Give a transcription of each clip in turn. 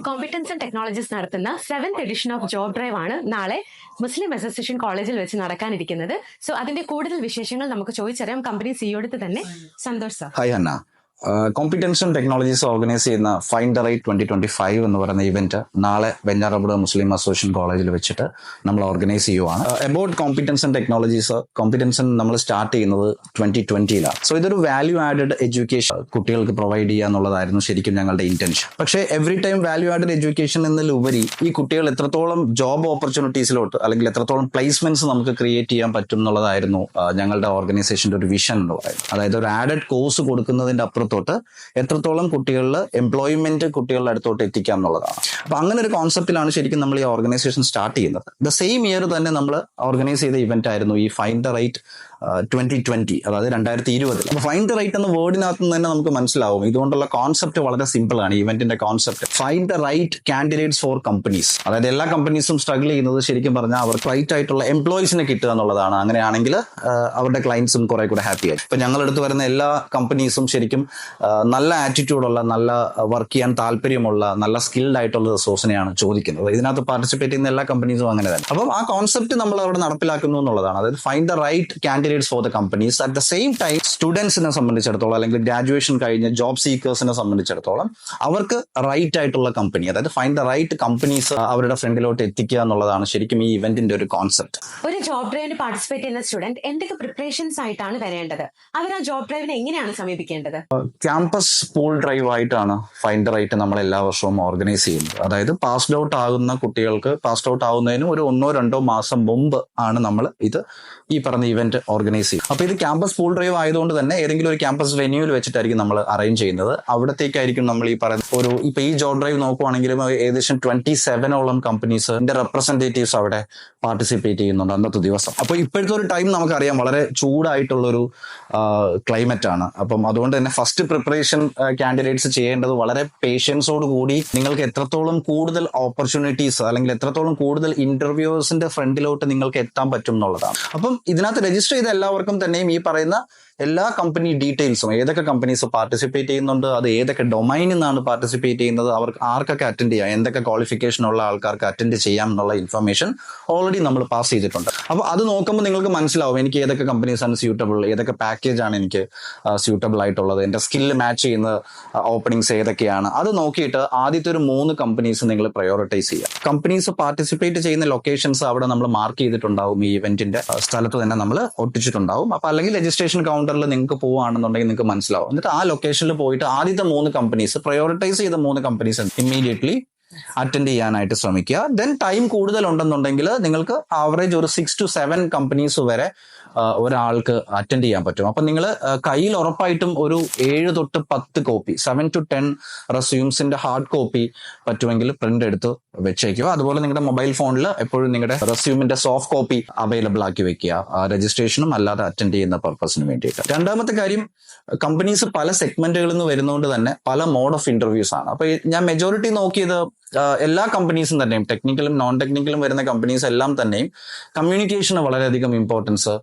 Competence and technologies നടത്തുന്ന 7th edition of job drive ആണ് നാളെ മുസ്ലിം അസോസിയേഷൻ കോളേജിൽ വെച്ച് നടക്കാനിരിക്കുന്നത്. സോ അതിന്റെ കൂടുതൽ വിശേഷങ്ങൾ നമുക്ക് ചോദിച്ചറിയാം കമ്പനി സിഇഒ തന്നെ. Santhosh sir. Hi Hanna. Competence and Technologies organise ചെയ്യുന്ന ഫൈൻഡ് ദ റൈറ്റ് 2025 എന്ന് പറയുന്ന ഇവന്റ് നാളെ വെഞ്ഞാറമൂട് മുസ്ലിം അസോസിയേഷൻ കോളേജിൽ വെച്ചിട്ട് നമ്മൾ ഓർഗനൈസ് ചെയ്യുവാണ്. About competence and technologies, competence നമ്മൾ സ്റ്റാർട്ട് ചെയ്യുന്നത് 2020-ലാണ്. സോ ഇതൊരു വാല്യൂ ആഡഡ് എഡ്യൂക്കേഷൻ കുട്ടികൾക്ക് പ്രൊവൈഡ് ചെയ്യുക എന്നുള്ളതായിരുന്നു ശരിക്കും ഞങ്ങളുടെ ഇന്റൻഷൻ. പക്ഷേ every time value added education എന്നതിലുപരി ഈ കുട്ടികൾ എത്രത്തോളം ജോബ് ഓപ്പർച്യൂണിറ്റീസിലോട്ട് അല്ലെങ്കിൽ എത്രത്തോളം പ്ലേസ്മെന്റ്സ് നമുക്ക് ക്രിയേറ്റ് ചെയ്യാൻ പറ്റും എന്നുള്ളതായിരുന്നു ഞങ്ങളുടെ ഓർഗനൈസേഷന്റെ ഒരു വിഷൻ എന്ന് പറയുന്നത്. അതായത് ഒരു ആഡഡ് കോഴ്സ് കൊടുക്കുന്നതിന്റെ അപ്പുറത്തോട്ട് എത്രത്തോളം കുട്ടികളിൽ എംപ്ലോയ്മെന്റ് കുട്ടികളുടെ അടുത്തോട്ട് എത്തിക്കാം എന്നുള്ളതാണ്. അപ്പൊ അങ്ങനെ ഒരു കോൺസെപ്റ്റിലാണ് ശരിക്കും നമ്മൾ ഈ ഓർഗനൈസേഷൻ സ്റ്റാർട്ട് ചെയ്യുന്നത്. ദ സെയിം ഇയർ തന്നെ നമ്മൾ ഓർഗനൈസ് ചെയ്ത ഇവന്റ് ആയിരുന്നു ഈ ഫൈൻഡ് ദ റൈറ്റ് 2020, അതായത് 2020. അപ്പൊ ഫൈൻഡ് ദ റൈറ്റ് എന്ന വേർഡിനകത്ത് നിന്ന് തന്നെ നമുക്ക് മനസ്സിലാവും ഇതുകൊണ്ടുള്ള കോൺസെപ്റ്റ് വളരെ സിമ്പിൾ ആണ്. ഇവന്റിന്റെ concept find the right candidates for companies. അതായത് എല്ലാ കമ്പനീസും സ്ട്രഗിൾ ചെയ്യുന്നത് ശരിക്കും പറഞ്ഞാൽ അവർക്ക് റൈറ്റ് ആയിട്ടുള്ള എംപ്ലോയീസിനെ കിട്ടുക എന്നുള്ളതാണ്. അങ്ങനെയാണെങ്കിൽ അവരുടെ ക്ലയൻസും കുറെ കൂടെ ഹാപ്പി ആയി. ഇപ്പൊ ഞങ്ങളെടുത്ത് വരുന്ന എല്ലാ കമ്പനീസും ശരിക്കും നല്ല ആറ്റിറ്റ്യൂഡുള്ള, നല്ല വർക്ക് ചെയ്യാൻ താല്പര്യമുള്ള, നല്ല സ്കിൽഡ് ആയിട്ടുള്ള റിസോഴ്സിനെയാണ് ചോദിക്കുന്നത്. ഇതിനകത്ത് പാർട്ടിസിപ്പേറ്റ് ചെയ്യുന്ന എല്ലാ കമ്പനീസും അങ്ങനെ തന്നെ. അപ്പം ആ കോൺസെപ്റ്റ് നമ്മൾ അവിടെ നടപ്പിലാക്കുന്നു എന്നുള്ളതാണ്. അതായത് find the right candidates for the companies. At the same time സ്റ്റുഡൻസിനെ സംബന്ധിച്ചിടത്തോളം അല്ലെങ്കിൽ ഗ്രാജുവേഷൻ കഴിഞ്ഞ ജോബ് സീക്കേഴ്സിനെ സംബന്ധിച്ചിടത്തോളം അവർക്ക് റൈറ്റ് ആയിട്ടുള്ള കമ്പനി, അതായത് ഫൈൻഡ് ദ റൈറ്റ് കമ്പനീസ് അവരുടെ ഫ്രണ്ടിലോട്ട് എത്തിക്കുക എന്നുള്ളതാണ് ശരിക്കും ഈ ഇവന്റിന്റെ ഒരു കോൺസെപ്റ്റ്. ഒരു ജോബ് ഡ്രൈവിന് പാർട്ടിസിപ്പേറ്റ് ചെയ്യുന്ന സ്റ്റുഡന്റ് എന്തൊക്കെ പ്രിപ്പറേഷൻസ് ആയിട്ടാണ് വരേണ്ടത്? അവർ ആ ജോബ് ഡ്രൈവിനെ എങ്ങനെയാണ് സമീപിക്കേണ്ടത്? ക്യാമ്പസ് പൂൾ ഡ്രൈവ് ആയിട്ടാണ് ഫൈൻഡ് ദ റൈറ്റ് നമ്മൾ എല്ലാ വർഷവും ഓർഗനൈസ് ചെയ്യുന്നത്. അതായത് പാസ്ഡ് ഔട്ട് ആകുന്ന കുട്ടികൾക്ക് പാസ്ഡ് ഔട്ട് ആകുന്നതിന് ഒരു 1-2 മാസം മുമ്പ് ആണ് നമ്മൾ ഇത് ഈ പറഞ്ഞ ഇവന്റ് ഓർഗനൈസ് ചെയ്യും. അപ്പൊ ഇത് ക്യാമ്പസ് പൂൾ ഡ്രൈവ് ആയതുകൊണ്ട് തന്നെ ഏതെങ്കിലും ഒരു ക്യാമ്പസ് വെന്യൂവിൽ വെച്ചിട്ടായിരിക്കും നമ്മൾ അറേഞ്ച് ചെയ്യുന്നത്. അവിടത്തേക്കായിരിക്കും നമ്മൾ ഈ പറയുന്ന ഇപ്പൊ ഈ ജോബ് ഡ്രൈവ് നോക്കുവാണെങ്കിലും ഏകദേശം 27ഓളം കമ്പനീസിന്റെ റെപ്രസെന്റേറ്റീവ്സ് അവിടെ പാർട്ടിസിപ്പേറ്റ് ചെയ്യുന്നുണ്ട് അന്നത്തെ ദിവസം. അപ്പൊ ഇപ്പോഴത്തെ ഒരു ടൈം നമുക്കറിയാം വളരെ ചൂടായിട്ടുള്ളൊരു ക്ലൈമറ്റ് ആണ്. അപ്പം അതുകൊണ്ട് തന്നെ ഫസ്റ്റ് പ്രിപ്പറേഷൻ കാൻഡിഡേറ്റ്സ് ചെയ്യേണ്ടത് വളരെ പേഷ്യൻസോട് കൂടി നിങ്ങൾക്ക് എത്രത്തോളം കൂടുതൽ ഓപ്പർച്യൂണിറ്റീസ് അല്ലെങ്കിൽ എത്രത്തോളം കൂടുതൽ ഇന്റർവ്യൂസിന്റെ ഫ്രണ്ടിലോട്ട് നിങ്ങൾക്ക് എത്താൻ പറ്റും എന്നുള്ളതാണ്. അപ്പം ഇതിനകത്ത് രജിസ്റ്റർ ചെയ്ത എല്ലാവർക്കും തന്നെയും ഈ പറയുന്ന എല്ലാ കമ്പനി ഡീറ്റെയിൽസും, ഏതൊക്കെ കമ്പനീസ് പാർട്ടിസിപ്പേറ്റ് ചെയ്യുന്നുണ്ട്, അത് ഏതൊക്കെ ഡൊമൈനിൽ നിന്നാണ് പാർട്ടിസിപ്പേറ്റ് ചെയ്യുന്നത്, അവർക്ക് ആർക്കൊക്കെ അറ്റൻഡ് ചെയ്യാം, എന്തൊക്കെ ക്വാളിഫിക്കേഷൻ ഉള്ള ആൾക്കാർക്ക് അറ്റൻഡ് ചെയ്യാം എന്നുള്ള ഇൻഫർമേഷൻ ഓൾറെഡി നമ്മൾ പാസ് ചെയ്തിട്ടുണ്ട്. അപ്പോൾ അത് നോക്കുമ്പോൾ നിങ്ങൾക്ക് മനസ്സിലാവും എനിക്ക് ഏതൊക്കെ കമ്പനീസാണ് സ്യൂട്ടബിൾ, ഏതൊക്കെ പാക്കേജ് ആണ് എനിക്ക് സ്യൂട്ടബിൾ ആയിട്ടുള്ളത്, എൻ്റെ സ്കില്ല് മാച്ച് ചെയ്യുന്ന ഓപ്പണിങ്സ് ഏതൊക്കെയാണ്. അത് നോക്കിയിട്ട് ആദ്യത്തെ ഒരു 3 കമ്പനീസ് നിങ്ങൾ പ്രയോറിറ്റൈസ് ചെയ്യുക. കമ്പനീസ് പാർട്ടിസിപ്പേറ്റ് ചെയ്യുന്ന ലൊക്കേഷൻസ് അവിടെ നമ്മൾ മാർക്ക് ചെയ്തിട്ടുണ്ടാവും. ഈ ഇവന്റിന്റെ സ്ഥലത്ത് തന്നെ നമ്മൾ ഒട്ടിച്ചിട്ടുണ്ടാവും. അപ്പൊ അല്ലെങ്കിൽ രജിസ്ട്രേഷൻ കൗണ്ടറിൽ നിങ്ങൾക്ക് പോവുകയാണെന്നുണ്ടെങ്കിൽ നിങ്ങൾക്ക് മനസ്സിലാവും. എന്നിട്ട് ആ ലൊക്കേഷനിൽ പോയിട്ട് ആദ്യത്തെ 3 കമ്പനീസ്, പ്രയോറിറ്റൈസ് ചെയ്ത 3 കമ്പനീസ് ഇമ്മീഡിയറ്റ്ലി അറ്റൻഡ് ചെയ്യാനായിട്ട് ശ്രമിക്കുക. ദെൻ ടൈം കൂടുതൽ ഉണ്ടെന്നുണ്ടെങ്കിൽ നിങ്ങൾക്ക് ആവറേജ് ഒരു 6 to 7 കമ്പനീസ് വരെ ഒരാൾക്ക് അറ്റൻഡ് ചെയ്യാൻ പറ്റും. അപ്പൊ നിങ്ങൾ കയ്യിൽ ഉറപ്പായിട്ടും ഒരു 7 to 10 കോപ്പി, 7 to 10 റെസ്യൂംസിന്റെ ഹാർഡ് കോപ്പി പറ്റുമെങ്കിൽ പ്രിന്റ് എടുത്ത് വെച്ചേക്കുക. അതുപോലെ നിങ്ങളുടെ മൊബൈൽ ഫോണിൽ എപ്പോഴും നിങ്ങളുടെ റെസ്യൂമിന്റെ സോഫ്റ്റ് കോപ്പി അവൈലബിൾ ആക്കി വെക്കുക, രജിസ്ട്രേഷനും അല്ലാതെ അറ്റൻഡ് ചെയ്യുന്ന പർപ്പസിന് വേണ്ടിയിട്ട്. രണ്ടാമത്തെ കാര്യം, കമ്പനീസ് പല സെഗ്മെന്റുകളിൽ നിന്ന് വരുന്നതുകൊണ്ട് തന്നെ പല മോഡ് ഓഫ് ഇന്റർവ്യൂസ് ആണ്. അപ്പൊ ഞാൻ മെജോറിറ്റി നോക്കിയത് എല്ലാ കമ്പനീസും തന്നെയും, ടെക്നിക്കലും നോൺ ടെക്നിക്കലും വരുന്ന കമ്പനീസ് എല്ലാം തന്നെയും കമ്മ്യൂണിക്കേഷന് വളരെയധികം ഇമ്പോർട്ടൻസ്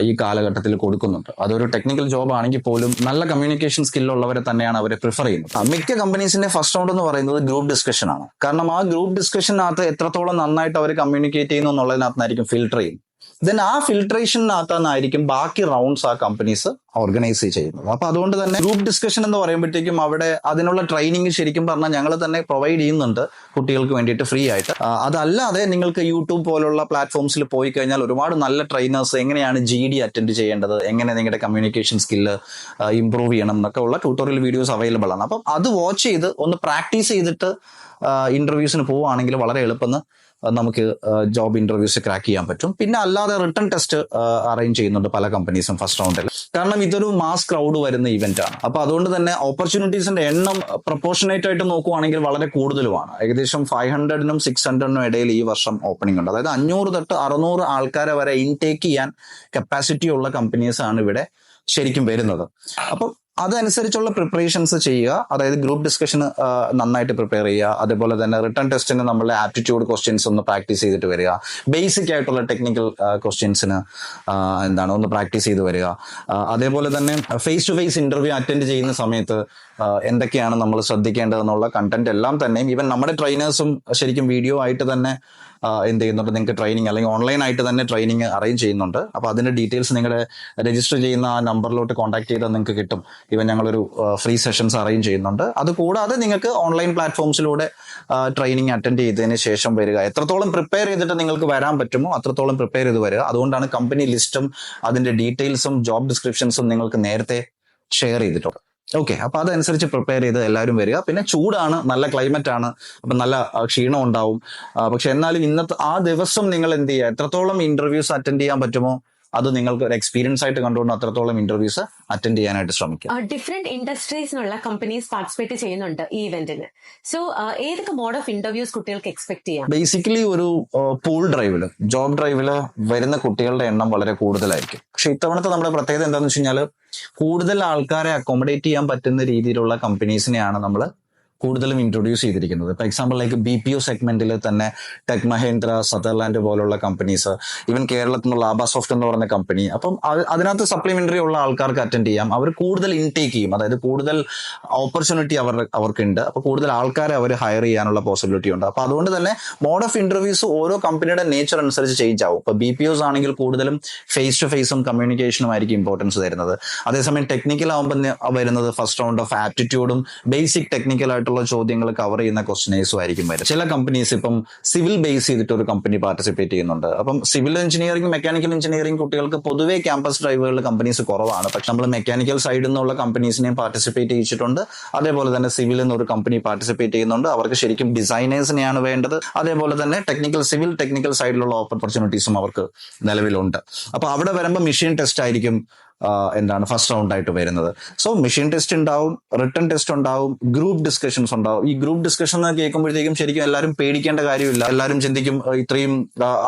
ഈ കാലഘട്ടത്തിൽ കൊടുക്കുന്നുണ്ട്. അതൊരു ടെക്നിക്കൽ ജോബ് ആണെങ്കിൽ പോലും നല്ല കമ്മ്യൂണിക്കേഷൻ സ്കില്ലുള്ളവരെ തന്നെയാണ് അവരെ പ്രിഫർ ചെയ്യുന്നത്. മിക്ക കമ്പനീസിന്റെ ഫസ്റ്റ് റൗണ്ട് എന്ന് പറയുന്നത് ഗ്രൂപ്പ് ഡിസ്കഷൻ ആണ്. കാരണം ആ ഗ്രൂപ്പ് ഡിസ്കഷനകത്ത് എത്രത്തോളം നന്നായിട്ട് അവർ കമ്മ്യൂണിക്കേറ്റ് ചെയ്യുന്നു എന്നുള്ളതിനകത്തായിരിക്കും ഫിൽട്ടർ ചെയ്യും. ദെൻ ആ ഫിൽട്രേഷനകത്തായിരിക്കും ബാക്കി റൗണ്ട്സ് ആ കമ്പനീസ് ഓർഗനൈസ് ചെയ്യുന്നത്. അപ്പൊ അതുകൊണ്ട് തന്നെ ഗ്രൂപ്പ് ഡിസ്കഷൻ എന്ന് പറയുമ്പോഴത്തേക്കും അവിടെ അതിനുള്ള ട്രെയിനിങ് ശരിക്കും പറഞ്ഞാൽ ഞങ്ങൾ തന്നെ പ്രൊവൈഡ് ചെയ്യുന്നുണ്ട് കുട്ടികൾക്ക് വേണ്ടിയിട്ട് ഫ്രീ ആയിട്ട്. അതല്ലാതെ നിങ്ങൾക്ക് യൂട്യൂബ് പോലുള്ള പ്ലാറ്റ്ഫോംസിൽ പോയി കഴിഞ്ഞാൽ ഒരുപാട് നല്ല ട്രെയിനേഴ്സ് എങ്ങനെയാണ് GD അറ്റൻഡ് ചെയ്യേണ്ടത്, എങ്ങനെ നിങ്ങളുടെ കമ്മ്യൂണിക്കേഷൻ സ്കില്ല് ഇംപ്രൂവ് ചെയ്യണം എന്നൊക്കെ ഉള്ള ട്യൂട്ടോറിയൽ വീഡിയോസ് അവൈലബിൾ ആണ്. അപ്പം അത് വാച്ച് ചെയ്ത് ഒന്ന് പ്രാക്ടീസ് ചെയ്തിട്ട് ഇന്റർവ്യൂസിന് പോവുകയാണെങ്കിൽ വളരെ എളുപ്പം നമുക്ക് ജോബ് ഇന്റർവ്യൂസ് ക്രാക്ക് ചെയ്യാൻ പറ്റും. പിന്നെ അല്ലാതെ റിട്ടൺ ടെസ്റ്റ് അറേഞ്ച് ചെയ്യുന്നുണ്ട് പല കമ്പനീസും ഫസ്റ്റ് റൗണ്ടിൽ. കാരണം ഇതൊരു മാസ് ക്രൗഡ് വരുന്ന ഇവന്റ് ആണ്. അപ്പൊ അതുകൊണ്ട് തന്നെ ഓപ്പർച്യൂണിറ്റീസിന്റെ എണ്ണം പ്രൊപ്പോർഷനേറ്റ് ആയിട്ട് നോക്കുവാണെങ്കിൽ വളരെ കൂടുതലുമാണ്. ഏകദേശം 500-നും 600-നും ഇടയിൽ ഈ വർഷം ഓപ്പണിംഗ് ഉണ്ട്. അതായത് 500 തൊട്ട് 600 ആൾക്കാരെ വരെ ഇൻടേക്ക് ചെയ്യാൻ കപ്പാസിറ്റി ഉള്ള കമ്പനീസ് ആണ് ഇവിടെ ശരിക്കും വരുന്നത്. അപ്പം അതനുസരിച്ചുള്ള പ്രിപ്പറേഷൻസ് ചെയ്യുക. അതായത് ഗ്രൂപ്പ് ഡിസ്കഷന് നന്നായിട്ട് പ്രിപ്പയർ ചെയ്യുക. അതേപോലെ തന്നെ റിട്ടേൺ ടെസ്റ്റിന് നമ്മൾ ആപ്റ്റിറ്റ്യൂഡ് ക്വസ്റ്റ്യൻസ് ഒന്ന് പ്രാക്ടീസ് ചെയ്തിട്ട് വരിക. ബേസിക് ആയിട്ടുള്ള ടെക്നിക്കൽ ക്വസ്റ്റ്യൻസിന് ഒന്ന് പ്രാക്ടീസ് ചെയ്ത് വരിക. അതേപോലെ തന്നെ face to face interview attend ചെയ്യുന്ന സമയത്ത് എന്തൊക്കെയാണ് നമ്മൾ ശ്രദ്ധിക്കേണ്ടതെന്നുള്ള കണ്ടന്റ് എല്ലാം തന്നെയും ഈവൻ നമ്മുടെ ട്രെയിനേഴ്സും ശരിക്കും വീഡിയോ ആയിട്ട് തന്നെ എന്ത് ചെയ്യുന്നുണ്ട്, നിങ്ങൾക്ക് ട്രെയിനിങ് അല്ലെങ്കിൽ ഓൺലൈൻ ആയിട്ട് തന്നെ ട്രെയിനിങ് അറേഞ്ച് ചെയ്യുന്നുണ്ട്. അപ്പോൾ അതിന്റെ ഡീറ്റെയിൽസ് നിങ്ങളുടെ രജിസ്റ്റർ ചെയ്യുന്ന ആ നമ്പറിലോട്ട് കോൺടാക്ട് ചെയ്താൽ നിങ്ങൾക്ക് കിട്ടും. ഈവൻ ഞങ്ങളൊരു ഫ്രീ സെഷൻസ് അറേഞ്ച് ചെയ്യുന്നുണ്ട്. അതുകൂടാതെ നിങ്ങൾക്ക് ഓൺലൈൻ പ്ലാറ്റ്ഫോംസിലൂടെ ട്രെയിനിങ് അറ്റൻഡ് ചെയ്തതിന് ശേഷം വരിക. എത്രത്തോളം പ്രിപ്പയർ ചെയ്തിട്ട് നിങ്ങൾക്ക് വരാൻ പറ്റുമോ അത്രത്തോളം പ്രിപ്പയർ ചെയ്ത് വരിക. അതുകൊണ്ടാണ് കമ്പനി ലിസ്റ്റും അതിന്റെ ഡീറ്റെയിൽസും ജോബ് ഡിസ്ക്രിപ്ഷൻസും നിങ്ങൾക്ക് നേരത്തെ ഷെയർ ചെയ്തിട്ടുണ്ട്. ഓക്കെ, അപ്പൊ അതനുസരിച്ച് പ്രിപ്പയർ ചെയ്ത് എല്ലാവരും വരിക. പിന്നെ ചൂടാണ്, നല്ല ക്ലൈമറ്റ് ആണ്, അപ്പൊ നല്ല ക്ഷീണം ഉണ്ടാവും. പക്ഷെ എന്നാലും ഇന്നത്തെ ആ ദിവസം നിങ്ങൾ എന്ത് ചെയ്യുക, എത്രത്തോളം ഇന്റർവ്യൂസ് അറ്റൻഡ് ചെയ്യാൻ പറ്റുമോ അത് നിങ്ങൾക്ക് ഒരു എക്സ്പീരിയൻസ് ആയിട്ട് കണ്ടുകൊണ്ട് അത്രത്തോളം ഇന്റർവ്യൂസ് അറ്റൻഡ് ചെയ്യാനായിട്ട് ശ്രമിക്കുക. ഡിഫറെന്റ് ഇൻഡസ്ട്രീസിനുള്ള കമ്പനീസ് പാർട്ടിസിപ്പേറ്റ് ചെയ്യുന്നുണ്ട് ഈ ഇവന്റിന്. സോ ഏതൊക്കെ മോഡ് ഓഫ് ഇന്റർവ്യൂസ് കുട്ടികൾക്ക് എക്സ്പെക്ട് ചെയ്യാം? ബേസിക്കലി ഒരു പൂൾ ഡ്രൈവില്, ജോബ് ഡ്രൈവില് വരുന്ന കുട്ടികളുടെ എണ്ണം വളരെ കൂടുതലായിരിക്കും. പക്ഷെ ഇത്തവണത്തെ നമ്മുടെ പ്രത്യേകത എന്താണെന്ന് വെച്ച് കഴിഞ്ഞാൽ കൂടുതൽ ആൾക്കാരെ അക്കോമഡേറ്റ് ചെയ്യാൻ പറ്റുന്ന രീതിയിലുള്ള കമ്പനീസിനെയാണ് നമ്മൾ കൂടുതലും ഇൻട്രൊഡ്യൂസ് ചെയ്തിരിക്കുന്നത്. ഇപ്പൊ എക്സാമ്പിൾ ലൈക്ക് BPO സെഗ്മെന്റിൽ തന്നെ ടെക് മഹേന്ദ്ര, സതർലാൻഡ് പോലുള്ള കമ്പനീസ്, ഈവൻ കേരളത്തിൽ നിന്നുള്ള ആബാസോഫ്റ്റ് എന്ന് പറയുന്ന കമ്പനി. അപ്പം അതിനകത്ത് സപ്ലിമെന്ററി ഉള്ള ആൾക്കാർക്ക് അറ്റൻഡ് ചെയ്യാം. അവർ കൂടുതൽ ഇൻടേക്ക് ചെയ്യും, അതായത് കൂടുതൽ ഓപ്പർച്യൂണിറ്റി അവർക്കുണ്ട്. അപ്പൊ കൂടുതൽ ആൾക്കാരെ അവർ ഹയർ ചെയ്യാനുള്ള പോസിബിലിറ്റി ഉണ്ട്. അപ്പൊ അതുകൊണ്ട് തന്നെ മോഡ് ഓഫ് ഇന്റർവ്യൂസ് ഓരോ കമ്പനിയുടെ നേച്ചർ അനുസരിച്ച് ചേഞ്ച് ആവും. ഇപ്പൊ BPOs ആണെങ്കിൽ കൂടുതലും ഫേസ് ടു ഫേസും കമ്മ്യൂണിക്കേഷനും ആയിരിക്കും ഇമ്പോർട്ടൻസ് തരുന്നത്. അതേസമയം ടെക്നിക്കൽ ആവുമ്പോൾ വരുന്നത് ഫസ്റ്റ് റൗണ്ട് ഓഫ് ആപ്റ്റിറ്റ്യൂഡും ബേസിക് ടെക്നിക്കൽ ആയിട്ടുള്ള ചോദ്യങ്ങൾ കവർ ചെയ്യുന്ന ക്വസ്റ്റനേഴ്സും ആയിരിക്കും വരും. ചില കമ്പനീസ് ഇപ്പം സിവിൽ ബേസ് ചെയ്തിട്ട് ഒരു കമ്പനി പാർട്ടിസിപ്പേറ്റ് ചെയ്യുന്നുണ്ട്. അപ്പം സിവിൽ എഞ്ചിനീയറിംഗ്, മെക്കാനിക്കൽ എഞ്ചിനീയറിംഗ് കുട്ടികൾക്ക് പൊതുവെ ക്യാമ്പസ് ഡ്രൈവുകളിൽ കമ്പനീസ് കുറവാണ്. പക്ഷെ നമ്മൾ മെക്കാനിക്കൽ സൈഡിൽ നിന്നുള്ള കമ്പനീസിനെയും പാർട്ടിസിപ്പേറ്റ് ചെയ്യിച്ചിട്ടുണ്ട്. അതേപോലെ തന്നെ സിവിലിൽ നിന്ന് ഒരു കമ്പനി പാർട്ടിസിപ്പേറ്റ് ചെയ്യുന്നുണ്ട്. അവർക്ക് ശരിക്കും ഡിസൈനേഴ്സിനെയാണ് വേണ്ടത്. അതേപോലെ തന്നെ സിവിൽ ടെക്നിക്കൽ സൈഡിലുള്ള ഓപ്പർച്യൂണിറ്റീസും അവർക്ക് നിലവിലുണ്ട്. അപ്പൊ അവിടെ വരുമ്പോൾ മെഷീൻ ടെസ്റ്റ് ആയിരിക്കും ഫസ്റ്റ് റൗണ്ട് ആയിട്ട് വരുന്നത്. സോ മെഷീൻ ടെസ്റ്റ് ഉണ്ടാവും, റിട്ടൺ ടെസ്റ്റ് ഉണ്ടാവും, ഗ്രൂപ്പ് ഡിസ്കഷൻസ് ഉണ്ടാവും. ഈ ഗ്രൂപ്പ് ഡിസ്കഷൻ കേൾക്കുമ്പോഴത്തേക്കും ശരിക്കും എല്ലാവരും പേടിക്കേണ്ട കാര്യമില്ല. എല്ലാവരും ചിന്തിക്കും ഇത്രയും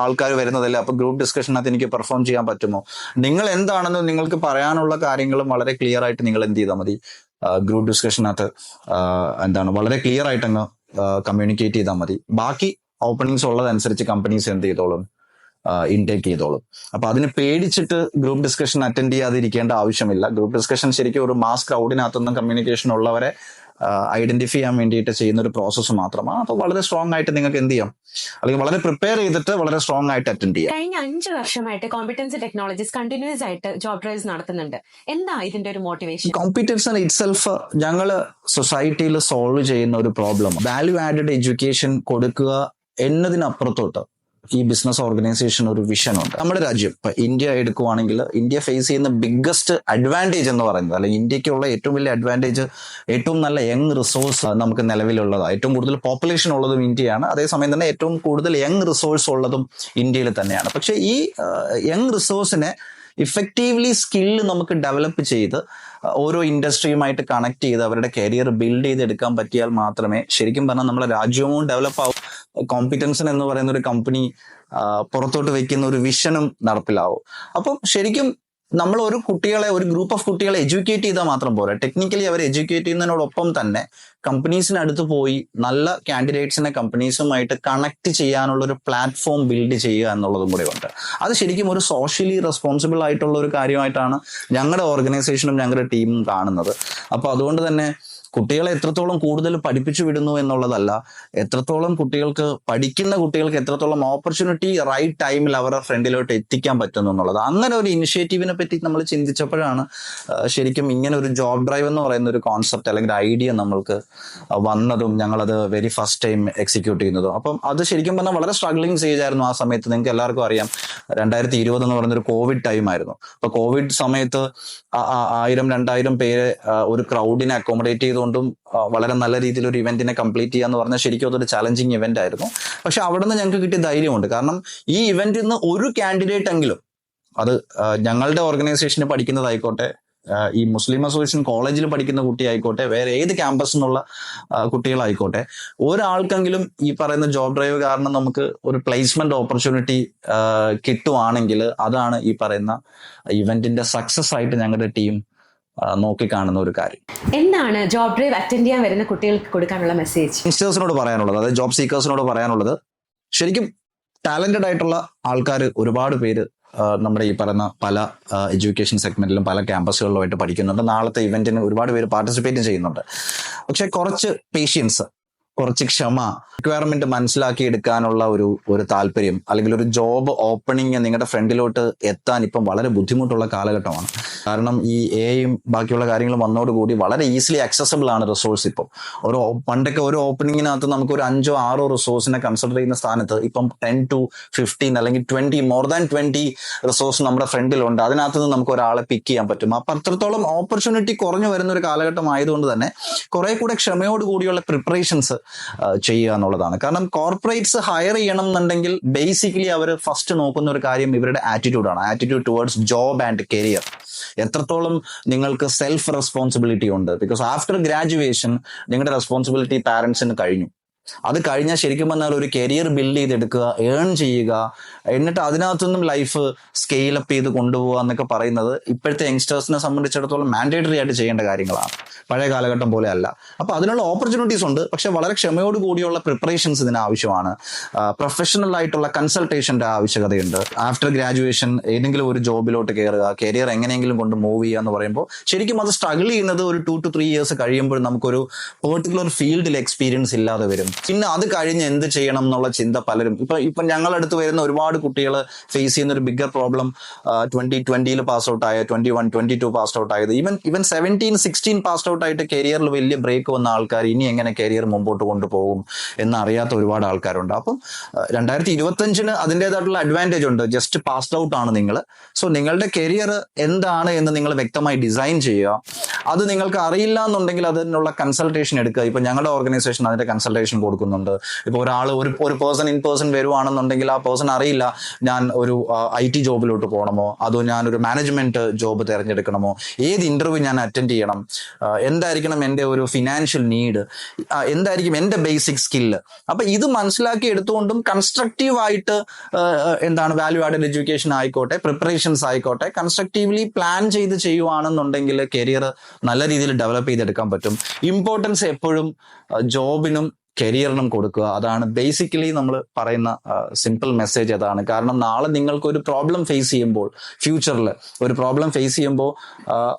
ആൾക്കാർ വരുന്നതല്ലേ, അപ്പൊ ഗ്രൂപ്പ് ഡിസ്കഷനകത്ത് എനിക്ക് പെർഫോം ചെയ്യാൻ പറ്റുമോ? നിങ്ങൾ എന്താണെന്ന് നിങ്ങൾക്ക് പറയാനുള്ള കാര്യങ്ങളും വളരെ ക്ലിയർ ആയിട്ട് നിങ്ങൾ എന്ത് ചെയ്താൽ മതി, ഗ്രൂപ്പ് ഡിസ്കഷനകത്ത് വളരെ ക്ലിയർ ആയിട്ട് അങ്ങ് കമ്മ്യൂണിക്കേറ്റ് ചെയ്താൽ മതി. ബാക്കി ഓപ്പണിങ്സ് ഉള്ളതനുസരിച്ച് കമ്പനീസ് എന്ത് ചെയ്തോളും, ഇൻടേക്ക് ചെയ്തോളും. അപ്പൊ അതിന് പേടിച്ചിട്ട് ഗ്രൂപ്പ് ഡിസ്കഷൻ അറ്റൻഡ് ചെയ്യാതിരിക്കേണ്ട ആവശ്യമില്ല. ഗ്രൂപ്പ് ഡിസ്കഷൻ ശരിക്കും ഒരു മാസ് ക്രൗഡിനകത്തൊന്നും കമ്മ്യൂണിക്കേഷൻ ഉള്ളവരെ ഐഡന്റിഫൈ ചെയ്യാൻ വേണ്ടിയിട്ട് ചെയ്യുന്ന ഒരു പ്രോസസ്സ് മാത്രമാണ്. അപ്പൊ വളരെ സ്ട്രോങ് ആയിട്ട് നിങ്ങൾക്ക് എന്ത് ചെയ്യാം, അല്ലെങ്കിൽ വളരെ പ്രിപ്പയർ ചെയ്തിട്ട് വളരെ സ്ട്രോങ് ആയിട്ട് അറ്റൻഡ് ചെയ്യാം. കഴിഞ്ഞ 5 വർഷമായിട്ട് കോമ്പിറ്റൻസി ടെക്നോളജീസ് കണ്ടിന്യൂസ് ആയിട്ട് ജോബ് ഡ്രൈവ്സ് നടത്തുന്നുണ്ട്. എന്താ ഇതിന്റെ ഒരു മോട്ടിവേഷൻ? കോമ്പറ്റൻസ് ഇറ്റ്സെൽഫ് ഞങ്ങള് സൊസൈറ്റിയിൽ സോൾവ് ചെയ്യുന്ന ഒരു പ്രോബ്ലം, വാല്യൂ ആഡഡ് എഡ്യൂക്കേഷൻ കൊടുക്കുക എന്നതിനപ്പുറത്തോട്ട് ഈ ബിസിനസ് ഓർഗനൈസേഷൻ ഒരു വിഷൻ ഉണ്ട്. നമ്മുടെ രാജ്യം ഇപ്പൊ ഇന്ത്യ എടുക്കുവാണെങ്കിൽ ഇന്ത്യ ഫേസ് ചെയ്യുന്ന ബിഗ്ഗസ്റ്റ് അഡ്വാൻറ്റേജ് എന്ന് പറയുന്നത്, അല്ലെങ്കിൽ ഇന്ത്യക്കുള്ള ഏറ്റവും വലിയ അഡ്വാൻറ്റേജ്, ഏറ്റവും നല്ല യങ് റിസോഴ്സ് നമുക്ക് നിലവിലുള്ളതാണ്. ഏറ്റവും കൂടുതൽ പോപ്പുലേഷൻ ഉള്ളതും ഇന്ത്യയാണ്. അതേസമയം തന്നെ ഏറ്റവും കൂടുതൽ യങ് റിസോഴ്സ് ഉള്ളതും ഇന്ത്യയിൽ തന്നെയാണ്. പക്ഷെ ഈ യങ് റിസോഴ്സിനെ ഇഫക്റ്റീവ്ലി സ്കില്ല് നമുക്ക് ഡെവലപ്പ് ചെയ്ത് ഓരോ ഇൻഡസ്ട്രിയുമായിട്ട് കണക്ട് ചെയ്ത് അവരുടെ കരിയർ ബിൽഡ് ചെയ്തെടുക്കാൻ പറ്റിയാൽ മാത്രമേ ശരിക്കും പറഞ്ഞാൽ നമ്മുടെ രാജ്യവും ഡെവലപ്പ് ആവും, കോമ്പിറ്റൻസൺ എന്ന് പറയുന്ന ഒരു കമ്പനി പുറത്തോട്ട് വെക്കുന്ന ഒരു വിഷനും നടപ്പിലാവും. അപ്പം ശരിക്കും നമ്മൾ ഒരു ഗ്രൂപ്പ് ഓഫ് കുട്ടികളെ എഡ്യൂക്കേറ്റ് ചെയ്താൽ മാത്രം പോരാ, ടെക്നിക്കലി അവരെ എഡ്യൂക്കേറ്റ് ചെയ്യുന്നതിനോടൊപ്പം തന്നെ കമ്പനീസിനടുത്ത് പോയി നല്ല കാൻഡിഡേറ്റ്സിനെ കമ്പനീസുമായിട്ട് കണക്ട് ചെയ്യാനുള്ള ഒരു പ്ലാറ്റ്ഫോം ബിൽഡ് ചെയ്യുക എന്നുള്ളതും കൂടെ ഉണ്ട്. അത് ശരിക്കും ഒരു സോഷ്യലി റെസ്പോൺസിബിൾ ആയിട്ടുള്ള ഒരു കാര്യമായിട്ടാണ് ഞങ്ങളുടെ ഓർഗനൈസേഷനും ഞങ്ങളുടെ ടീമും കാണുന്നത്. അപ്പോൾ അതുകൊണ്ട് തന്നെ കുട്ടികളെ എത്രത്തോളം കൂടുതൽ പഠിപ്പിച്ചു വിടുന്നു എന്നുള്ളതല്ല, എത്രത്തോളം പഠിക്കുന്ന കുട്ടികൾക്ക് എത്രത്തോളം ഓപ്പർച്യൂണിറ്റി റൈറ്റ് ടൈമിൽ അവരുടെ ഫ്രണ്ടിലോട്ട് എത്തിക്കാൻ പറ്റുന്നു എന്നുള്ളത്. അങ്ങനെ ഒരു ഇനിഷ്യേറ്റീവിനെ പറ്റി നമ്മൾ ചിന്തിച്ചപ്പോഴാണ് ശരിക്കും ഇങ്ങനെ ഒരു ജോബ് ഡ്രൈവ് എന്ന് പറയുന്ന ഒരു കോൺസെപ്റ്റ് അല്ലെങ്കിൽ ഐഡിയ നമ്മൾക്ക് വന്നതും ഞങ്ങളത് വെരി ഫസ്റ്റ് ടൈം എക്സിക്യൂട്ട് ചെയ്യുന്നതും. അപ്പം അത് ശരിക്കും പറഞ്ഞാൽ വളരെ സ്ട്രഗ്ലിംഗ് സ്റ്റേജ് ആയിരുന്നു ആ സമയത്ത്. നിങ്ങൾക്ക് എല്ലാവർക്കും അറിയാം 2020 എന്ന് പറയുന്നൊരു കോവിഡ് ടൈം ആയിരുന്നു. അപ്പൊ കോവിഡ് സമയത്ത് 1000-2000 പേര് ഒരു ക്രൗഡിനെ അക്കോമഡേറ്റ് ചെയ്തുകൊണ്ടും വളരെ നല്ല രീതിയിൽ ഒരു ഇവന്റിനെ കംപ്ലീറ്റ് ചെയ്യാന്ന് പറഞ്ഞാൽ ശരിക്കും അതൊരു ചലഞ്ചിങ് ഇവന്റ് ആയിരുന്നു. പക്ഷെ അവിടെ നിന്ന് ഞങ്ങൾക്ക് കിട്ടിയ ധൈര്യമുണ്ട്. കാരണം ഈ ഇവന്റിൽ നിന്ന് ഒരു കാൻഡിഡേറ്റ് എങ്കിലും, അത് ഞങ്ങളുടെ ഓർഗനൈസേഷനിൽ പഠിക്കുന്നതായിക്കോട്ടെ, ഈ മുസ്ലിം അസോസിയേഷൻ കോളേജിൽ പഠിക്കുന്ന കുട്ടിയായിക്കോട്ടെ, വേറെ ഏത് ക്യാമ്പസിൽ നിന്നുള്ള കുട്ടികളായിക്കോട്ടെ, ഒരാൾക്കെങ്കിലും ഈ പറയുന്ന ജോബ് ഡ്രൈവ് കാരണം നമുക്ക് ഒരു പ്ലേസ്മെന്റ് ഓപ്പർച്യൂണിറ്റി കിട്ടുവാണെങ്കിൽ അതാണ് ഈ പറയുന്ന ഇവന്റിന്റെ സക്സസ് ആയിട്ട് ഞങ്ങളുടെ ടീം നോക്കിക്കാണുന്ന ഒരു കാര്യം. എന്താണ് ജോബ് ഡ്രൈവ് അറ്റൻഡ് ചെയ്യാൻ വരുന്ന കുട്ടികൾക്ക് കൊടുക്കാനുള്ള മെസ്സേജ്? യങ്സ്റ്റേഴ്സിനോട് പറയാനുള്ളത്, അതായത് ജോബ് സീക്കേഴ്സിനോട് പറയാനുള്ളത്, ശരിക്കും ടാലന്റഡ് ആയിട്ടുള്ള ആൾക്കാർ ഒരുപാട് പേര് നമ്മുടെ ഈ പറയുന്ന പല എഡ്യൂക്കേഷൻ സെഗ്മെന്റിലും പല ക്യാമ്പസുകളിലുമായിട്ട് പഠിക്കുന്നുണ്ട്. നാളത്തെ ഇവന്റിന് ഒരുപാട് പേര് പാർട്ടിസിപ്പേറ്റ് ചെയ്യുന്നുണ്ട്. പക്ഷെ കുറച്ച് പേഷ്യൻസ്, കുറച്ച് ക്ഷമ, റിക്വയർമെന്റ് മനസ്സിലാക്കി എടുക്കാനുള്ള ഒരു താല്പര്യം, അല്ലെങ്കിൽ ഒരു ജോബ് ഓപ്പണിങ് നിങ്ങളുടെ ഫ്രണ്ടിലോട്ട് എത്താൻ ഇപ്പം വളരെ ബുദ്ധിമുട്ടുള്ള കാലഘട്ടമാണ്. കാരണം ഈ എയും ബാക്കിയുള്ള കാര്യങ്ങളും വന്നതോടുകൂടി വളരെ ഈസിലി അക്സസബിൾ ആണ് റിസോഴ്സ്. ഇപ്പം പണ്ടൊക്കെ ഒരു ഓപ്പണിങ്ങിനകത്ത് നമുക്ക് ഒരു 5-6 റിസോഴ്സിനെ കൺസിഡർ ചെയ്യുന്ന സ്ഥാനത്ത് ഇപ്പം 10 to 15 അല്ലെങ്കിൽ 20, മോർ ദാൻ 20 റിസോഴ്സ് നമ്മുടെ ഫ്രണ്ടിലുണ്ട്. അതിനകത്ത് നിന്ന് നമുക്ക് ഒരാളെ പിക്ക് ചെയ്യാൻ പറ്റും. അപ്പൊ അത്രത്തോളം ഓപ്പർച്യൂണിറ്റി കുറഞ്ഞു വരുന്ന ഒരു കാലഘട്ടം ആയതുകൊണ്ട് തന്നെ കുറെ കൂടെ ക്ഷമയോടുകൂടിയുള്ള പ്രിപ്പറേഷൻസ് ചെയ്യുക എന്നുള്ളതാണ്. കാരണം കോർപ്പറേറ്റ്സ് ഹയർ ചെയ്യണം എന്നുണ്ടെങ്കിൽ ബേസിക്കലി അവർ ഫസ്റ്റ് നോക്കുന്ന ഒരു കാര്യം ഇവരുടെ ആറ്റിറ്റ്യൂഡാണ്. Attitude towards job and career. എത്രത്തോളം നിങ്ങൾക്ക് സെൽഫ് റെസ്പോൺസിബിലിറ്റി ഉണ്ട്. ബിക്കോസ് ആഫ്റ്റർ ഗ്രാജുവേഷൻ നിങ്ങളുടെ റെസ്പോൺസിബിലിറ്റി പാരന്റ്സിന് കഴിഞ്ഞു. അത് കഴിഞ്ഞാൽ ശരിക്കും പറഞ്ഞാൽ ഒരു കരിയർ ബിൽഡ് ചെയ്തെടുക്കുക, ഏൺ ചെയ്യുക, എന്നിട്ട് അതിനകത്തുനിന്നും ലൈഫ് സ്കെയിലപ്പ് ചെയ്ത് കൊണ്ടുപോകുക എന്നൊക്കെ പറയുന്നത് ഇപ്പോഴത്തെ യങ്സ്റ്റേഴ്സിനെ സംബന്ധിച്ചിടത്തോളം മാൻഡേറ്ററി ആയിട്ട് ചെയ്യേണ്ട കാര്യങ്ങളാണ്. പഴയ കാലഘട്ടം പോലെ അല്ല. അപ്പൊ അതിനുള്ള ഓപ്പർച്യൂണിറ്റീസ് ഉണ്ട്. പക്ഷെ വളരെ ക്ഷമയോട് കൂടിയുള്ള പ്രിപ്പറേഷൻസ് ഇതിന് ആവശ്യമാണ്. പ്രൊഫഷണൽ ആയിട്ടുള്ള കൺസൾട്ടേഷന്റെ ആവശ്യകതയുണ്ട്. ആഫ്റ്റർ ഗ്രാജുവേഷൻ ഏതെങ്കിലും ഒരു ജോബിലോട്ട് കയറുക, കരിയർ എങ്ങനെയെങ്കിലും കൊണ്ട് മൂവ് ചെയ്യുക എന്ന് പറയുമ്പോൾ ശരിക്കും അത് സ്ട്രഗിൾ ചെയ്യുന്നത് ഒരു 2 to 3 years കഴിയുമ്പോൾ നമുക്കൊരു പെർട്ടിക്കുലർ ഫീൽഡിൽ എക്സ്പീരിയൻസ് ഇല്ലാതെ വരും. പിന്നെ അത് കഴിഞ്ഞ് എന്ത് ചെയ്യണം എന്നുള്ള ചിന്ത പലരും ഇപ്പൊ ഞങ്ങളടുത്ത് വരുന്ന ഒരുപാട് കുട്ടികൾ ഫേസ് ചെയ്യുന്ന ഒരു ബിഗ്ഗർ പ്രോബ്ലം 2020 പാസ് ഔട്ട് ആയ, 21, 22 പാസ് ഔട്ട് ആയത്, ഈവൻ 17, 16 പാസ് ഔട്ട് ആയിട്ട് കരിയറിൽ വലിയ ബ്രേക്ക് വന്ന ആൾക്കാർ ഇനി എങ്ങനെ കരിയർ മുമ്പോട്ട് കൊണ്ടുപോകും എന്നറിയാത്ത ഒരുപാട് ആൾക്കാരുണ്ട്. അപ്പം 2025 അതിൻ്റെതായിട്ടുള്ള അഡ്വാൻറ്റേജ് ഉണ്ട്. ജസ്റ്റ് പാസ്ഡ് ഔട്ട് ആണ് നിങ്ങൾ. സോ നിങ്ങളുടെ കരിയർ എന്താണ് എന്ന് നിങ്ങൾ വ്യക്തമായി ഡിസൈൻ ചെയ്യുക. അത് നിങ്ങൾക്ക് അറിയില്ല എന്നുണ്ടെങ്കിൽ അതിനുള്ള കൺസൾട്ടേഷൻ എടുക്കുക. ഇപ്പൊ ഞങ്ങളുടെ ഓർഗനൈസേഷൻ അതിന്റെ കൺസൾട്ടേഷൻ കൊടുക്കുന്നുണ്ട്. ഇപ്പൊ ഒരു പേഴ്സൺ ഇൻ പേഴ്സൺ വരുവാണെന്നുണ്ടെങ്കിൽ ആ പേഴ്സൺ അറിയില്ല ഞാൻ ഒരു IT ജോബിലോട്ട് പോകണമോ, അതോ ഞാൻ ഒരു മാനേജ്മെന്റ് ജോബ് തിരഞ്ഞെടുക്കണമോ, ഏത് ഇന്റർവ്യൂ ഞാൻ അറ്റൻഡ് ചെയ്യണം, എന്തായിരിക്കണം എൻ്റെ ഒരു ഫിനാൻഷ്യൽ നീഡ്, എന്തായിരിക്കും എൻ്റെ ബേസിക് സ്കില്ല്. അപ്പൊ ഇത് മനസ്സിലാക്കി എടുത്തുകൊണ്ടും കൺസ്ട്രക്റ്റീവ് ആയിട്ട് വാല്യൂ ആഡഡ് എഡ്യൂക്കേഷൻ ആയിക്കോട്ടെ, പ്രിപ്പറേഷൻസ് ആയിക്കോട്ടെ, കൺസ്ട്രക്റ്റീവ്ലി പ്ലാൻ ചെയ്ത് ചെയ്യുവാണെന്നുണ്ടെങ്കിൽ കരിയർ നല്ല രീതിയിൽ ഡെവലപ്പ് ചെയ്തെടുക്കാൻ പറ്റും. ഇമ്പോർട്ടൻസ് എപ്പോഴും ജോബിനും കരിയറിനും കൊടുക്കുക. അതാണ് ബേസിക്കലി നമ്മൾ പറയുന്ന സിമ്പിൾ മെസ്സേജ് അതാണ്. കാരണം നാളെ നിങ്ങൾക്കൊരു പ്രോബ്ലം ഫേസ് ചെയ്യുമ്പോൾ, ഫ്യൂച്ചറിൽ ഒരു പ്രോബ്ലം ഫേസ് ചെയ്യുമ്പോൾ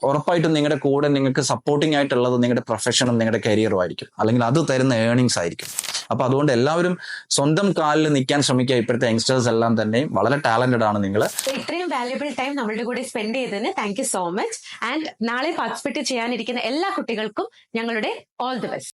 ഉറപ്പായിട്ടും നിങ്ങളുടെ കൂടെ നിങ്ങൾക്ക് സപ്പോർട്ടിംഗ് ആയിട്ടുള്ളത് നിങ്ങളുടെ പ്രൊഫഷനും നിങ്ങളുടെ കരിയറും ആയിരിക്കും, അല്ലെങ്കിൽ അത് തരുന്ന ഏർണിങ്സ് ആയിരിക്കും. അപ്പൊ അതുകൊണ്ട് എല്ലാവരും സ്വന്തം കാലിൽ നിൽക്കാൻ ശ്രമിക്കുക. ഇപ്പോഴത്തെ യങ്സ്റ്റേഴ്സ് എല്ലാം തന്നെ വളരെ ടാലന്റഡ് ആണ് നിങ്ങൾ. ഇത്രയും വാല്യുബിൾ ടൈം നമ്മളുടെ കൂടെ സ്പെൻഡ് ചെയ്തതിന് thank you so much. And നാളെ പാർട്ടിസിപ്പേറ്റ് ചെയ്യാനിരിക്കുന്ന എല്ലാ കുട്ടികൾക്കും ഞങ്ങളുടെ ഓൾ ദി ബെസ്റ്റ്.